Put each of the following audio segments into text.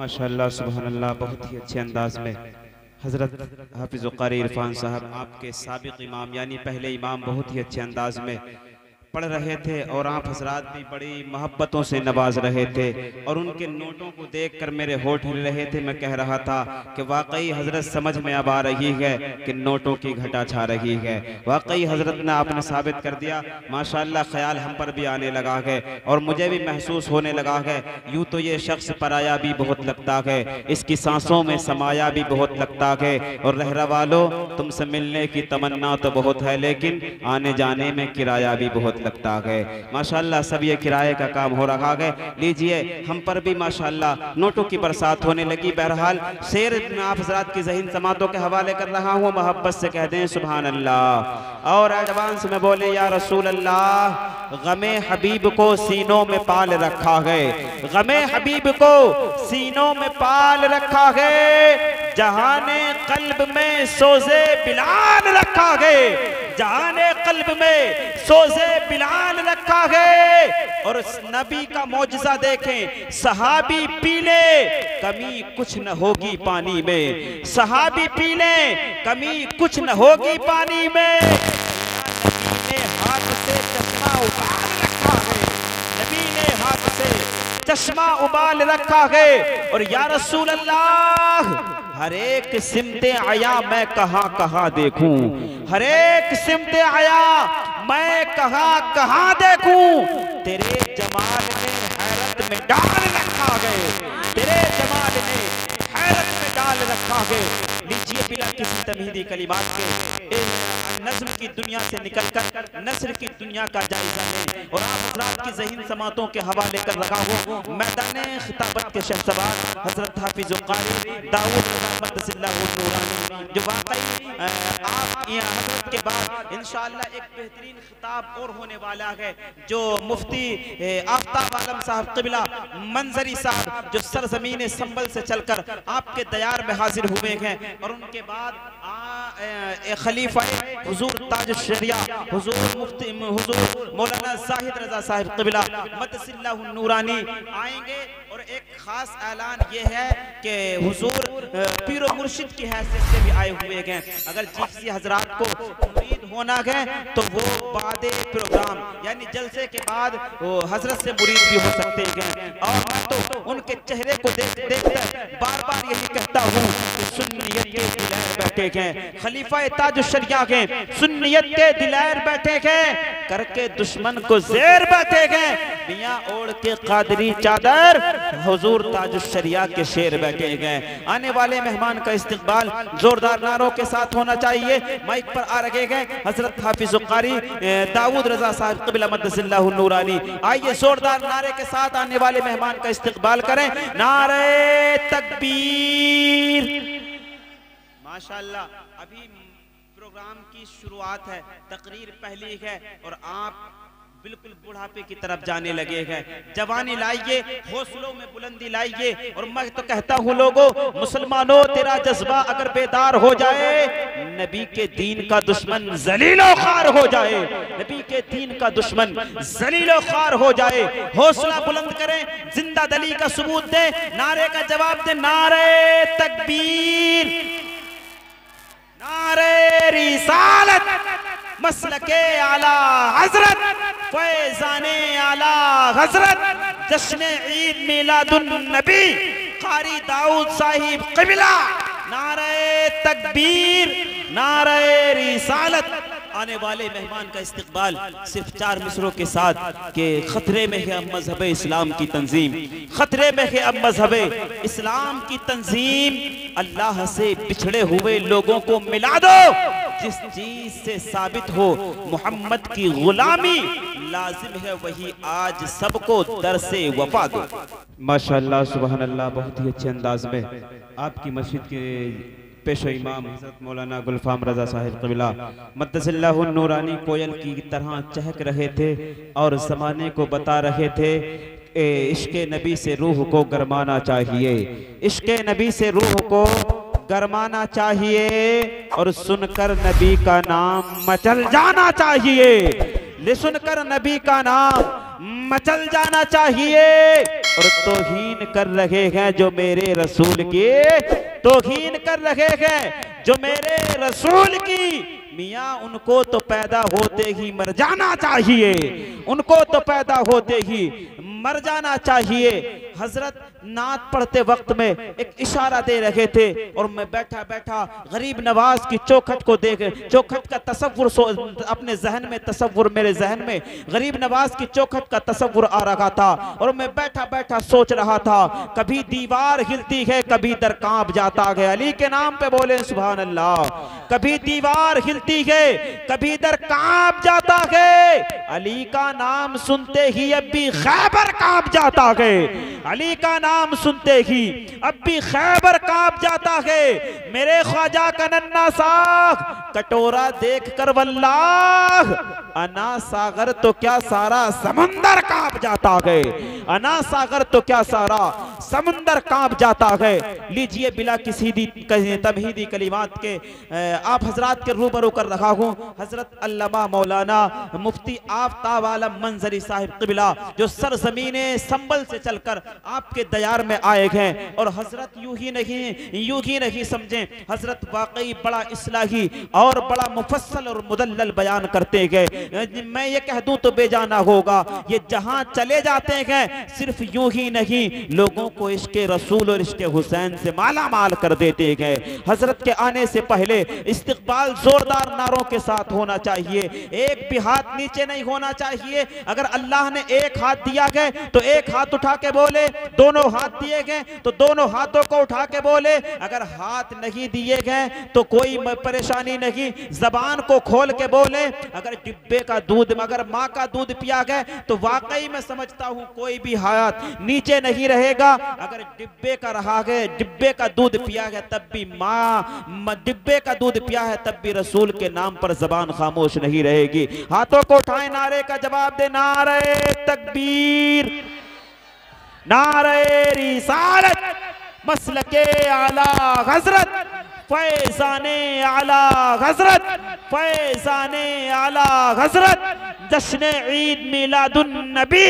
माशाअल्लाह सुभानअल्लाह, बहुत ही अच्छे अंदाज में हज़रत हाफिज़ क़ारी इरफान साहब आपके साबिक़ इमाम यानी पहले इमाम बहुत ही अच्छे अंदाज में पढ़ रहे थे और आप हजरात भी बड़ी मोहब्बतों से नवाज रहे थे और उनके नोटों को देखकर मेरे होठ हिल रहे थे। मैं कह रहा था कि वाकई हजरत समझ में अब आ रही है कि नोटों की घटा छा रही है। वाकई हजरत ने आपने साबित कर दिया माशाअल्लाह, ख्याल हम पर भी आने लगा है और मुझे भी महसूस होने लगा है यूँ तो ये शख्स पराया भी बहुत लगता है, इसकी सांसों में समाया भी बहुत लगता है और रहरा वालों तुमसे मिलने की तमन्ना तो बहुत है लेकिन आने जाने में किराया भी बहुत लगता है। माशाअल्लाह सब ये किराए का काम हो रहा है। लीजिए हम पर भी माशाअल्लाह नोटों की बरसात होने लगी। बहरहाल शेर मैं आप हज़रात की ज़हीन समातों के हवाले कर रहा हूँ, मोहब्बत से कह दें सुभान अल्लाह और एडवांस में बोले या रसूल अल्लाह। गमे हबीब को सीनों में पाल रखा है, गमे हबीब को सीनों में पाल रखा है, जहाने कल्ब में सोजे बिलाल रखा है, जहाने कल्ब में सोजे बिलाल रखा है। और नबी का मौजज़ा देखें, सहाबी पी ले कमी कुछ न होगी पानी में, सहाबी पी ले कमी कुछ न होगी पानी में। नबी ने हाथ से चश्मा उबाल रखा है, नबी ने हाथ से चश्मा उबाल रखा है। और या रसूल अल्लाह हर एक सिमते आया मैं कहाँ कहाँ देखूं, हर एक सिमते आया मैं कहाँ कहाँ देखूं, तेरे जमाल ने हैरत में डाल रखा है, तेरे जमाल ने हैरत में डाल रखा है। लीजिए बिना किसी तमहीदी कलिमात के नज़्म की दुनिया से निकलकर नस्र की दुनिया का जायजा लें और आप हज़रात की ज़हीन समातों के हवाले कर रखा हूँ मैदान खिताबत के शहसवार हज़रत हाफिज़ क़ारी दाऊद रज़ा मद्दसिल्लाहु नूरानी, जो वाकई आप यहाँ हज़रत के बाद इंशाअल्लाह एक बेहतरीन खिताब और होने वाला है, जो मुफ्ती आफ्ताब आलम साहब क़िबला मंजरी साहब जो सरज़मीन संबल से चलकर आपके दयार में हाजिर हुए हैं और उनके बाद खलीफा हुजूर ताज शरिया हुजूर मुफ्ती हुजूर मौलाना जाहिद रजा साहिब क़िबला मद्दसिल्लाहु नूरानी आएंगे। और एक खास ऐलान ये है कि हुजूर पीर व मुर्शिद की हैसियत से भी आए हुए हैं। अगर किसी हजरात को मुरीद होना है तो वो बाद प्रोग्राम यानी जलसे के बाद वो हजरत से मुरीद भी हो सकते हैं। और मैं तो उनके चेहरे को देख देख बार बार यही कहता हूँ कि सुन्नियत के दिलैर बैठे हैं, खलीफा ताज शरिया के सुन्नियत के दिलैर बैठे हैं, करके दुश्मन को ज़ेर बैठे हैं, मियाँ ओढ़ के कादरी चादर हुजूर ताज शरिया के शेर बैठे हैं। आने वाले मेहमान का इस्तकबाल जोरदार नारों के साथ होना चाहिए। माइक पर आ रखे गए हजरत हाफिज़ क़ारी दाऊद रजा साहिब क़िबला मद्दसिल्लाहु नूरानी। आइए जोरदार नारे के साथ आने वाले मेहमान का इस्तकबाल करें। नारे तकबीर। माशाअल्लाह अभी प्रोग्राम की शुरुआत है, तकरीर पहली है और आप बिल्कुल बुढ़ापे की तरफ जाने लगे हैं। जवानी लाइए, हौसलों में बुलंदी लाइए। और मैं तो कहता हूँ लोगों, मुसलमानों तेरा जज्बा अगर बेदार हो जाए, नबी के दीन का दुश्मन जलीलो खार हो जाए, नबी के दीन का दुश्मन जलीलो खार हो जाए। हौसला बुलंद करें, जिंदा दली का सबूत दे, नारे का जवाब दे। नारे तकबीर, नारे रिसालत, मसलके आला हजरत, फैज़ाने आला हजरत, जश्न ईद मिलादुन नबी क़ारी दाऊद साहिब क़िबला। नारे तकबीर, नारे रिसालत। आने वाले मेहमान का इस्तकबाल सिर्फ 4 मिसरों के साथ के खतरे में है अब मजहब इस्लाम की तंजीम, खतरे में है अब मजहब इस्लाम की तंजीम। अल्लाह से बिछड़े हुए लोगों को मिला दो, जिस चीज से साबित हो मोहम्मद की गुलामी लाजिम है वही आज सबको दर से वफा दो। माशाअल्लाह सुभान अल्लाह, बहुत ही अच्छे अंदाज में आपकी मस्जिद के पेशो इमाम हज़रत मौलाना गुलफाम रजा साहिब क़िबला मद्दसिल्लाहु नूरानी कोयल की तरह चहक रहे थे और ज़माने को बता रहे थे इश्क़े नबी से रूह को गरमाना चाहिए, इश्क़े नबी से रूह को गरमाना चाहिए और सुनकर नबी का नाम मचल जाना चाहिए। सुनकर नबी का नाम मचल जाना चाहिए। और तौहीन कर रहे हैं जो मेरे रसूल की, तौहीन कर रहे हैं जो मेरे रसूल की, मियाँ उनको तो पैदा होते ही मर जाना चाहिए, उनको तो पैदा होते ही मर जाना चाहिए। हजरत नात पढ़ते वक्त में एक इशारा दे रहे थे और मैं बैठा बैठा गरीब नवाज की चौखट को देख, चौखट का तसव्वुर अपने जहन में, तसव्वुर मेरे जहन में गरीब नवाज की चौखट का तसव्वुर आ रहा था और मैं बैठा बैठा सोच रहा था, कभी दीवार हिलती है कभी दर कांप जाता है। अली के नाम पे बोले सुभान अल्लाह। कभी दीवार हिलती है कभी दर कांप जाता है, अली का नाम सुनते ही अब भी खैबर कांप जाता है, अली का नाम सुनते ही अब भी खैबर कांप जाता है। मेरे ख्वाजा का नन्ना साग कटोरा देखकर वल्लाह, अना सागर तो क्या सारा समंदर कांप जाता है, अना सागर तो क्या सारा समंदर कांप जाता है। लीजिए बिला किसी तमहीदी कलिमात के आप हजरात के रूबरू कर रहा हूँ हजरत अल्लामा मौलाना मुफ्ती आफ्ताब आलम मंजरी साहिब क़िबला, जो सरजमीने संबल से चलकर आपके दयार में आए हैं। और हजरत यूं ही नहीं समझें, हजरत वाकई बड़ा इस्लाही और बड़ा मुफस्सल और मुदल्लल बयान करते गए। मैं ये कह दूं तो बेजाना होगा, ये जहां चले जाते हैं सिर्फ यूं ही नहीं, लोगों को इश्क़े रसूल और इश्क़े हुसैन से माला माल कर देते गए। हजरत के आने से पहले इस्तिक़बाल जोरदार नारों के साथ होना चाहिए, एक भी हाथ नीचे नहीं होना चाहिए। अगर अल्लाह ने एक हाथ दिया गया तो एक हाथ उठा के बोले, दोनों हाथ दिए गए तो दोनों हाथों को उठा के बोले, अगर हाथ नहीं दिए गए तो कोई परेशानी नहीं, जबान को खोल के बोले। अगर डिब्बे का दूध, अगर माँ का दूध पिया गया तो वाकई मैं समझता हूँ कोई भी हाथ नीचे नहीं रहेगा। अगर डिब्बे का रहा गया, डिब्बे का दूध पिया गया तब भी माँ डिब्बे का दूध पिया है तब भी रसूल के नाम पर जबान खामोश नहीं रहेगी। हाथों को उठाए, नारे का जवाब दे, नारे तकबीर, नारे रिसालत, मसलके आला हजरत, फैज़ाने आला हजरत, फैज़ाने आला हजरत, जश्न ईद मिलादुन नबी,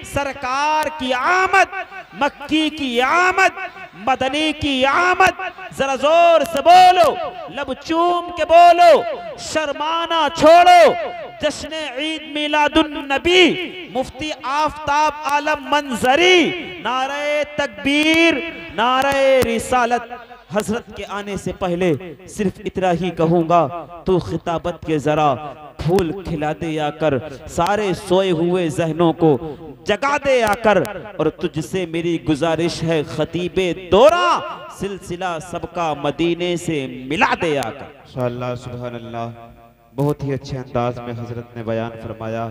सरकार की आमद, मक्की की आमद, मदनी की आमद। जरा जोर से बोलो, लब चूम के बोलो, शर्माना छोड़ो। जश्न ईद मिलादुन नबी, मुफ्ती आफ्ताब आलम मंजरी, नारे तकबीर, नारे रिसालत। हजरत के आने से पहले सिर्फ इतना ही कहूंगा, तू खिताबत के जरा फूल खिला दे आकर, सारे सोए हुए जहनों को जगा दे आकर। और तुझसे मेरी गुजारिश है खतीबे दोरा, सिलसिला सबका मदीने से मिला दे आकर। इंशाअल्लाह सुभान अल्लाह, बहुत ही अच्छे अंदाज में हजरत ने बयान फरमाया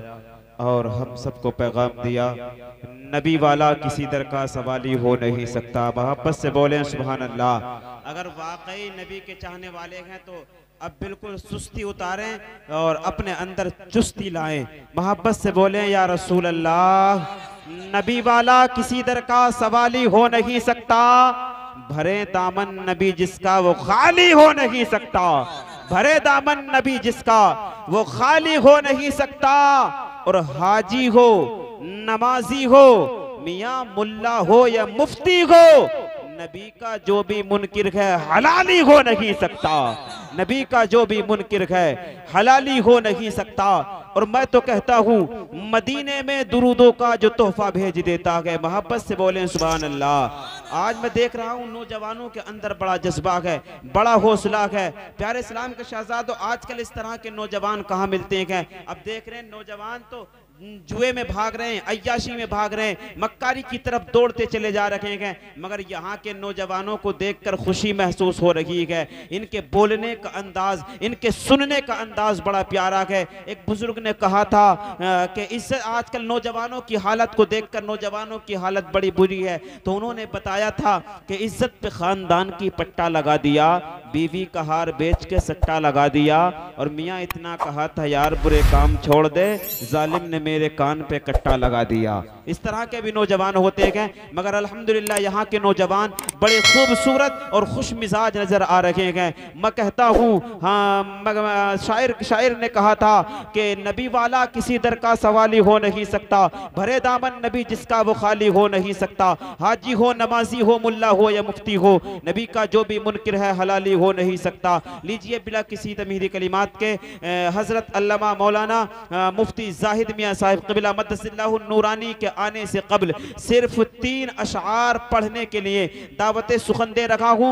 और हम सबको पैगाम दिया, नबी वाला किसी दर का सवाली हो नहीं सकता। मोहब्बत से बोलें सुभान अल्लाह। अगर वाकई नबी के चाहने वाले हैं तो अब बिल्कुल सुस्ती उतारें और अपने अंदर चुस्ती लाएं। मोहब्बत से बोलें या रसूल अल्लाह, नबी वाला किसी दर का सवाली हो नहीं सकता। भरे दामन नबी जिसका वो खाली हो नहीं सकता, भरे दामन नबी जिसका वो खाली हो नहीं सकता। और हाजी हो, नमाजी हो, मियाँ मुल्ला हो या मुफ्ती हो, नबी का जो भी मुनकिर है हलाली हो नहीं सकता, नबी का जो भी मुनकिर है हलाली हो नहीं सकता। और मैं तो कहता हूँ मदीने में दुरूदों का जो तोहफा भेज देता है। मोहब्बत से बोलें सुभान अल्लाह। आज मैं देख रहा हूँ नौजवानों के अंदर बड़ा जज्बा है, बड़ा हौसला है। प्यारे इस्लाम के शहजादों, आजकल इस तरह के नौजवान कहाँ मिलते हैं। अब देख रहे हैं नौजवान तो जुए में भाग रहे हैं, अय्याशी में भाग रहे हैं, मक्कारी की तरफ दौड़ते चले जा रहे हैं। मगर यहाँ के नौजवानों को देखकर खुशी महसूस हो रही है। इनके बोलने का अंदाज, इनके सुनने का अंदाज बड़ा प्यारा है। एक बुजुर्ग ने कहा था कि इससे आजकल नौजवानों की हालत को देखकर नौजवानों की हालत बड़ी बुरी है। तो उन्होंने बताया था कि इज्जत पे खानदान की पट्टा लगा दिया, बीवी का हार बेच के सट्टा लगा दिया। और मियाँ इतना कहा था यार बुरे काम छोड़ दे, जालिम ने मेरे कान पे कट्टा लगा दिया। इस तरह के भी नौजवान होते हैं, मगर अल्हम्दुलिल्लाह यहाँ के नौजवान बड़े खूबसूरत और खुश मिजाज नज़र आ रहे हैं। मैं कहता हूँ, हाँ, शायर ने कहा था कि नबी वाला किसी दर का सवाली हो नहीं सकता, भरे दामन नबी जिसका वो खाली हो नहीं सकता, हाजी हो, नमाजी हो, मुल्ला हो या मुफ्ती हो, नबी का जो भी मुनकिर है हलाली हो नहीं सकता। लीजिए बिला किसी तमीरी कलिमात के हज़रत अल्लामा मौलाना मुफ्ती जाहिद मियाँ साहिब क़िबला मद्दसिल्लाहु नूरानी के आने से कबल सिर्फ 3 अशआर पढ़ने के लिए दावत सुखन दे रखा हूँ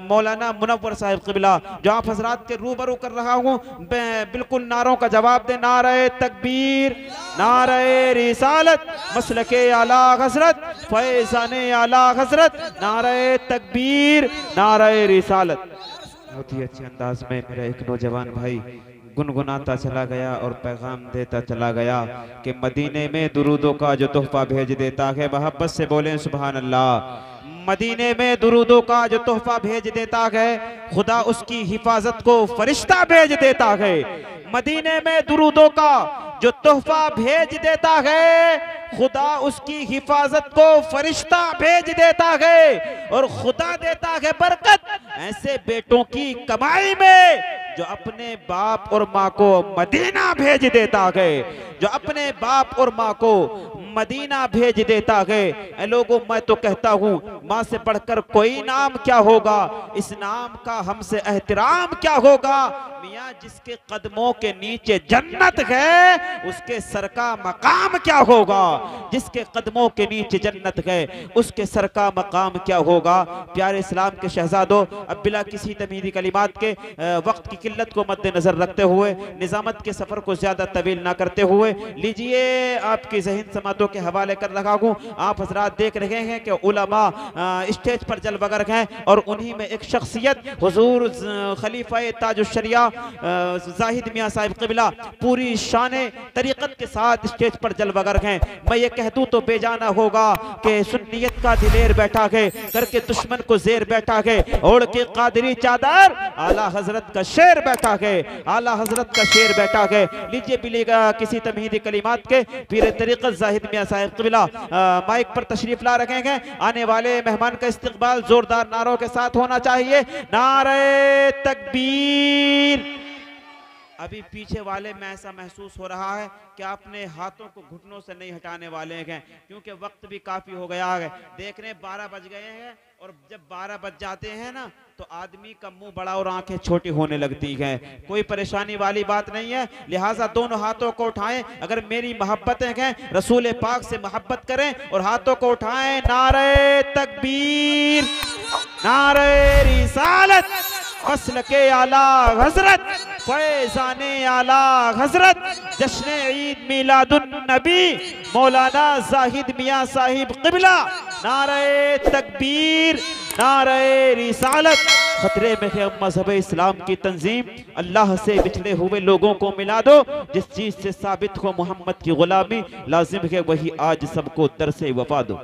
मौलाना मुनव्वर साहिब क़िबला, जो आप हजरात के रूबरू कर रहा हूँ। बिल्कुल नारों का जवाब दे, नारे तकबीर, नारे रिसालत, मसलके आला हजरत, फैज़ाने आला हजरत, नारे तकबीर, नारे रिसालत। बहुत ही अच्छे अंदाज में मेरा एक नौजवान भाई गुनगुनाता चला गया और पैगाम देता चला गया कि मदीने में दुरूदों का जो तोहफा भेज देता है, मोहब्बत से बोलें सुभान अल्लाह। मदीने में दुरूदों का जो तोहफा भेज देता है, खुदा उसकी हिफाजत को फरिश्ता भेज देता है। मदीने में दुरूदों का जो तोहफा भेज देता है, खुदा उसकी हिफाजत को फरिश्ता भेज देता है। और खुदा देता है बरकत ऐसे बेटों की कमाई में जो अपने बाप और माँ को मदीना भेज देता है, जो अपने बाप और माँ को मदीना भेज देता है। ऐ लोगों, मैं तो कहता हूँ माँ से बढ़कर कोई नाम क्या होगा, इस नाम का हमसे एहतराम क्या होगा। मियाँ जिसके कदमों के नीचे जन्नत है, उसके सर का मकाम क्या होगा। जिसके कदमों के नीचे जन्नत है, उसके सर का मकाम क्या होगा। प्यारे इस्लाम के शहजादों, अब बिला किसी तमीरी कलिमात के वक्त की किल्लत को मद्देनजर रखते हुए, निजामत के सफर को ज्यादा तवील ना करते हुए, लीजिए आपकी ज़हन समातों के हवाले कर रखा हूँ। आप हजरात देख रहे हैं कि उलमा स्टेज पर जलवगर हैं और उन्हीं में एक शख्सियत हुजूर खलीफा ताजुश्शरिया जाहिद मियाँ साहिब क़िबला पूरी शाने तरीक़त के साथ स्टेज पर जलवगर हैं। मैं ये कह दूँ तो बेजाना होगा कि सुन्नियत का दिलेर बैठा है, करके दुश्मन को जेर बैठा है, ओढ़ के कादरी चादर आला हजरत का शेर बैठा है, आला हजरत का शेर बैठा है। लीजिए बिलेगा किसी तमहीदी कलिमात के पीर तरीक़त जाहिद मियाँ साहिब क़िबला माइक पर तशरीफ ला रखे हैं। आने वाले मेहमान का इस्तकबाल जोरदार नारों के साथ होना चाहिए। नारे तकबीर। अभी पीछे वाले में ऐसा महसूस हो रहा है कि आपने हाथों को घुटनों से नहीं हटाने वाले हैं, क्योंकि वक्त भी काफी हो गया है। देख रहे 12 बज गए हैं, और जब 12 बज जाते हैं ना तो आदमी का मुंह बड़ा और आंखें छोटी होने लगती हैं। कोई परेशानी वाली बात नहीं है, लिहाजा दोनों हाथों को उठाएं। अगर मेरी मोहब्बतें हैं, रसूल पाक से मोहब्बत करें और हाथों को उठाएं। नारे तकबीर, नारे रिसालत, मसलके आला हजरत, फैज़ाने आला हजरत, जश्न ईद मिलादुन नबी मौलाना जाहिद मियाँ साहिब क़िबला। नारे तकबीर, नारे रिसालत। खतरे में है मज़हब इस्लाम की तंजीम, अल्लाह से बिछड़े हुए लोगों को मिला दो। जिस चीज से साबित हो मोहम्मद की गुलामी, लाजिम है वही आज सबको दर से वफा दो।